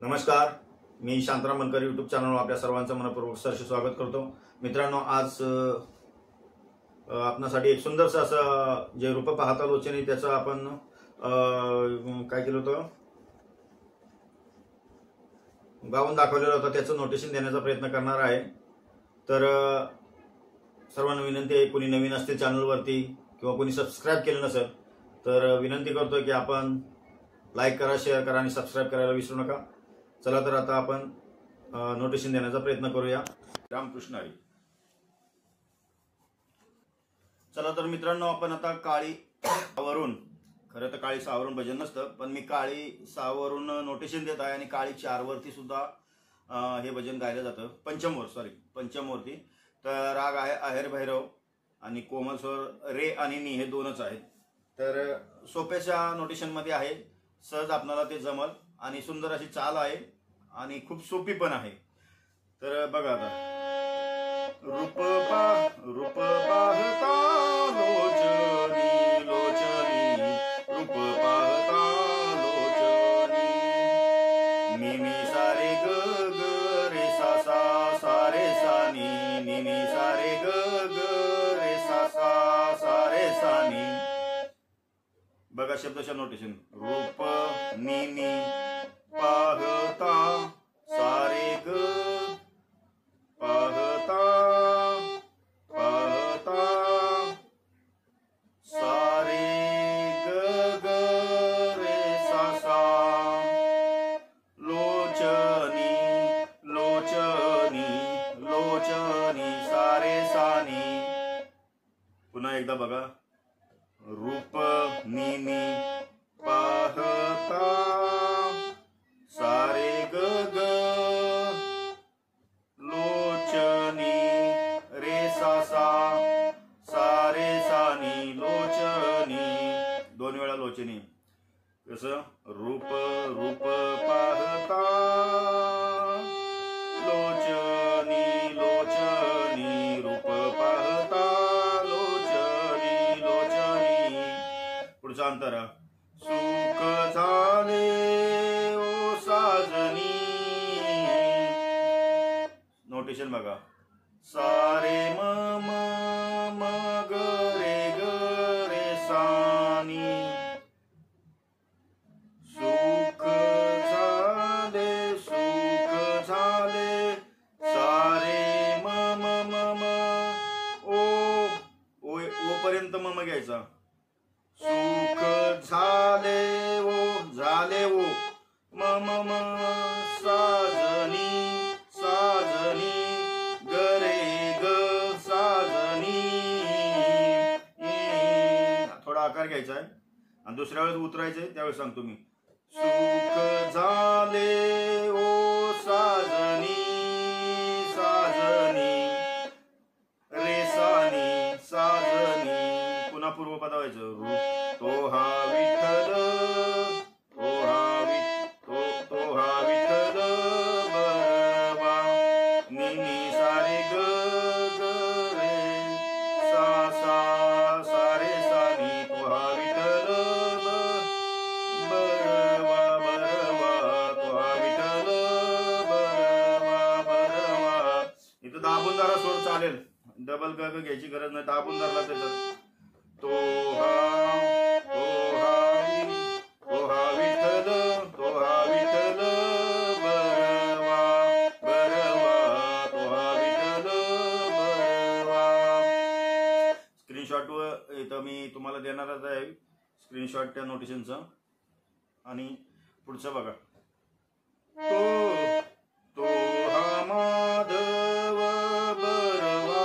नमस्कार, मी शांतराम बनकर यूट्यूब चॅनलवर आपल्या सर्वांचं मनपूर्वक सहर्ष स्वागत करतो। मित्रांनो, आज आपणासाठी एक सुंदरसं असं जे रूप पाहता लोचनी त्याचं आपण काय केलं होतं, गाऊन दाखवलेलं होतं, त्याचं नोटेशन देण्याचा प्रयत्न करणार आहे। तर सर्वांना विनंती आहे, कोणी नवीन असतील चॅनलवरती किंवा कोणी सबस्क्राइब केलं नसेल तर विनंती करतो की आपण लाईक करा, शेअर करा आणि सबस्क्राइब करायला विसरू नका। चला तर आता आपण नोटेशन देण्याचा प्रयत्न करूया। रामकृष्ण हरी। चला तर मित्रांनो, आपण आता काळी सावरून, खरं तर काळी सावरून भजन नसतं, पण मी काळी सावरून नोटेशन देत आहे आणि काळी 4 वरती सुद्धा हे भजन गायलं जातं। पंचमवरती। तर राग आहे आहेर भैरव आणि कोमल स्वर रे आणि नी हे दोनच आहेत। तर सोप्याशा नोटेशन मध्ये आहे, सहज आपल्याला ते जमल आणि सुंदर अशी चाल आहे आणि खूप सोपी पण आहे। तर बघा आता, रूप पाहता लोचनी लोचनी, रूप पाहता लोचनी, मी मी सारे ग ग रे सा सा सारे सा नी, मी मी सारे ग ग रे सा सा सारे सा नी। बघा शब्दशः नोटेशन, रूप नी नी पाहता सारे ग, पाहता पाहता सारे ग ग रे सा सा, लोचनी लोचनी लोचनी सारे सानी। पुन्हा एकदा बघा, रूप नी नी पाहता सारे ग ग, लोचनी रे सा सा सारे सानी लोचनी। 2 वेळा लोचनी। कसं, रूप रूप पाहता लोचनी लोचनी, रूप पाहता लोचनी लोचनी। पुढचा अंतरा, सुख झाले ओ साजनी, नोटेशन बघा, सारे म म म ग रे सानी, सुख झाले सारे म म म म, ओ पर्यंत म घ्यायचा, सुख झाले ओ म म म, साजनी साजनी गरे ग साजनी। थोडा आकार घ्यायचा आहे आणि दुसऱ्या वेळेस उतरायचंय, त्यावेळेस सांगतो मी, सुख झाले ओ साजनी साजनी रे सानी साजनी। पुन्हा पूर्वपदा व्हायचं, रूप तो हा विठ्ठल, तो हा विठ्ठल बरवा, नी नी सारे ग ग रे सा सा सारे सानी, तो हा विठ्ठल बरवा बरवा, तो हा विठ्ठल बरवा। इथं दाबून जरा स्वर चालेल, डबल ग ग घ्यायची गरज नाही, दाबून धरला त्याचं, तो हा विठ्ठल, तो हा विठ्ठल बरवा बरवा, तो हा विठ्ठल बरवा। स्क्रीनशॉट इथं मी तुम्हाला देणारच आहे, स्क्रीनशॉट त्या नोटेशनचं। आणि पुढचं बघा, तो हा माधव बरवा,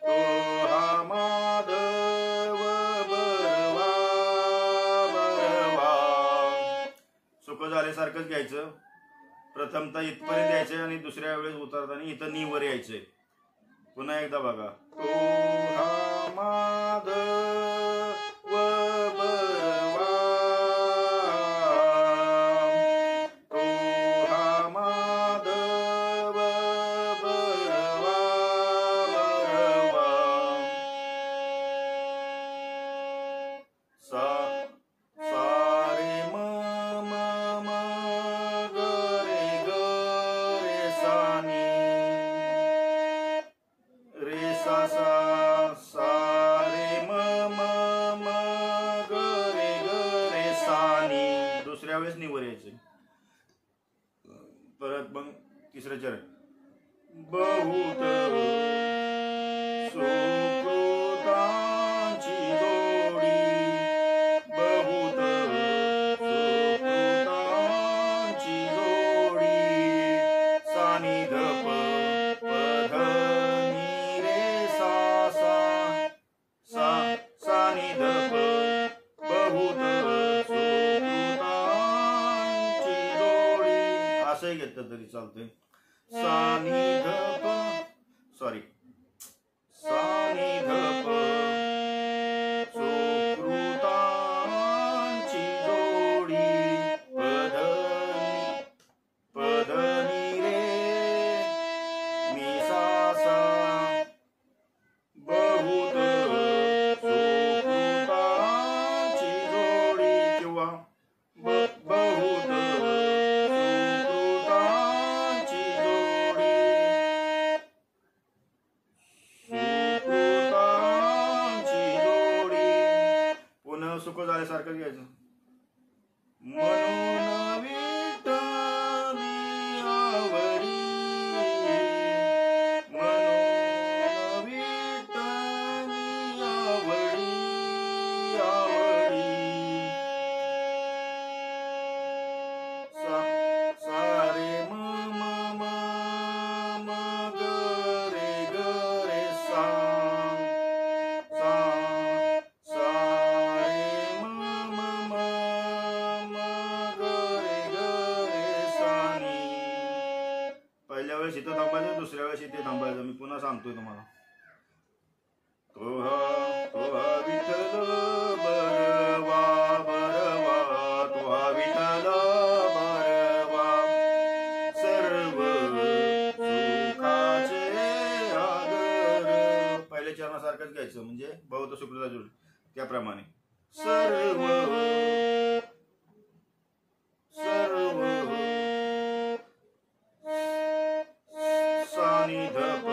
तो हा माधव बरवा बरवा। सुख झाल्यासारखंच घ्यायचं, प्रथमतः इथपर्यंत यायचंय आणि दुसऱ्या वेळेस उतरताना इथं नी वर यायचंय। पुन्हा एकदा बघा, तो हा माधव बरवा, तो हा माधव बरवा बरवा, सारे म म त्यावेळेस निवर यायचं. परत मग तिसरं चरण. बहुत सुकृतांची जोडी, बहुत सुकृतांची जोडी, सानिधप पध नि रे सा सा सा, सानिधप बहुत सुकृतांची जोडी. असंही घेतलं तरी चालतंय. सानिधप सॉरी सानिधप सुकृतांची जोडी, पधनी रे मी सा सा, बहुत सुकृतांची जोडी किंवा बहुत सुकृतांची जोडी, सुकृतांची जोडी. पुन्हा सुख झाल्यासारखं घ्यायचं. म्हणून विठ्ठली आवडी, म्हणून विठ्ठली आवडी, आवडी. सारे म म म ग रे ग रे सा सा, सारे म म म ग रे ग रे सा नी. पहिल्या वेळेस इथं थांबायचं, दुसऱ्या वेळेस इथे थांबायचं. मी पुन्हा सांगतोय तुम्हाला. तोहा तोहा विठ्ठल बरवा बरवा, तोहा विठ्ठल बरवा, सर्व सुखाचे आगर. पहिल्या चरणासारखंच घ्यायचं, म्हणजे बहुत सुकृता जोडी त्याप्रमाणे. सर्व सर्व सानिधप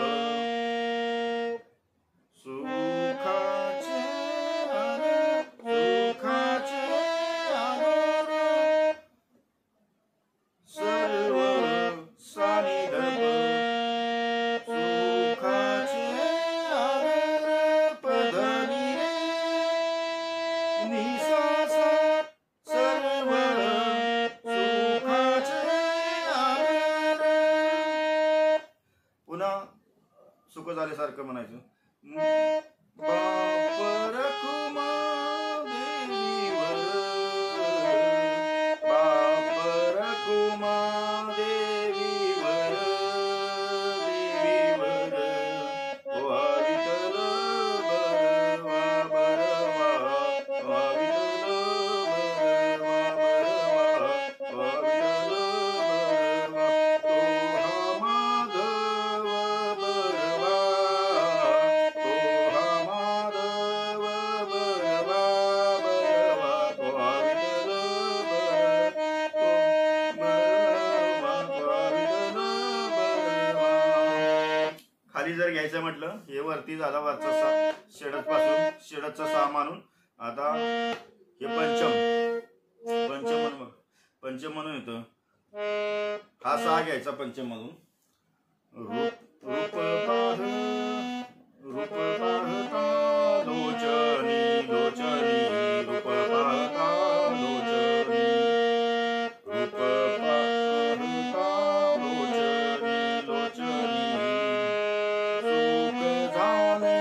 सुखाचे आगर, सुखाचे आगर, सर्व सानिधप सुखाचे आगर, पधनी रे नि सा सा, सर्व सुखाचे आगर. पुन्हा सुख झाल्यासारखं म्हणायचं. बाप रखुमा देवीवर, बाप रखुमा देवीवर, देवीवर. तोहा विठ्ठल बरवा बरवा, तोहा विठ्ठल बरवा बरवा, तोहा विठ्ठल बरवा. तोहा माधव बरवा, तोहा माधव बरवा बरवा, तोहा विठ्ठल बरवा, तोहा विठ्ठल बरवा. खाली जर घ्यायचं म्हटलं, हे वरती झाला वरचा सा, शेडत पासून शेडतचा सा मानून. आता हे पंचम पंचम म्हणून, पंचम म्हणून येतं. हा सा घ्यायचा पंचम मधून. रूप रूप पाह, रूप पाहता लोचनी, लोचनी, रूप पाहता लोचनी, रूप पाहता लोचनी, लोचनी. सुख झाले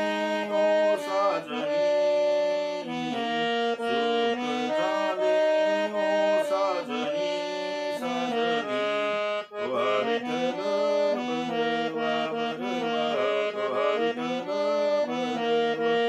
ओ साजनी, सुख झाले ओ साजनी, साजनी. तोहा विठ्ठल बरवा बरवा, तोहा विठ्ठल बरवा.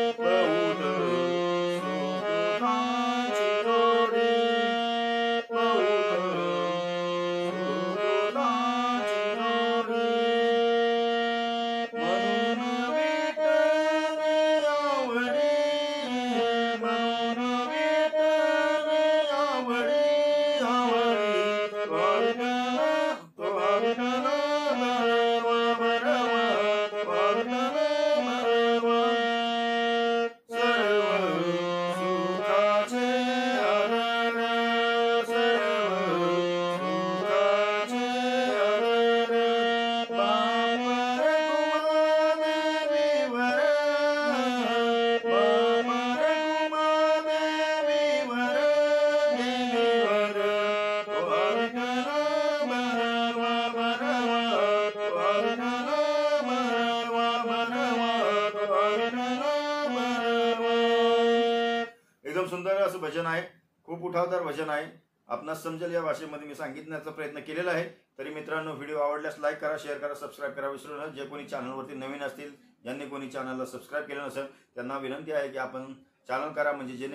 असं भजन आहे, खूप उठावदार भजन आहे. आपणास समजेल या भाषेमध्ये मी सांगितण्याचा प्रयत्न केलेला आहे. तरी मित्रांनो, व्हिडिओ आवडल्यास लाईक करा, शेअर करा, सबस्क्राईब करा विसरू नका. जे कोणी चॅनलवरती नवीन असतील, ज्यांनी कोणी चॅनलला सबस्क्राईब केलं नसेल, त्यांना विनंती आहे की आपण चॅनल करा, म्हणजे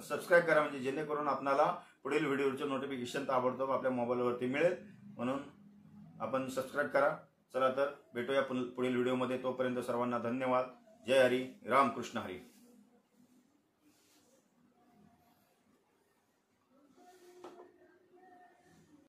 सबस्क्राईब करा, म्हणजे जेणेकरून आपल्याला पुढील व्हिडिओचे नोटिफिकेशन ताबडतोब आपल्या मोबाईलवरती मिळेल. म्हणून आपण सबस्क्राईब करा. चला तर भेटूया पुढील व्हिडिओमध्ये. तोपर्यंत सर्वांना धन्यवाद. जय हरी, रामकृष्ण हरी.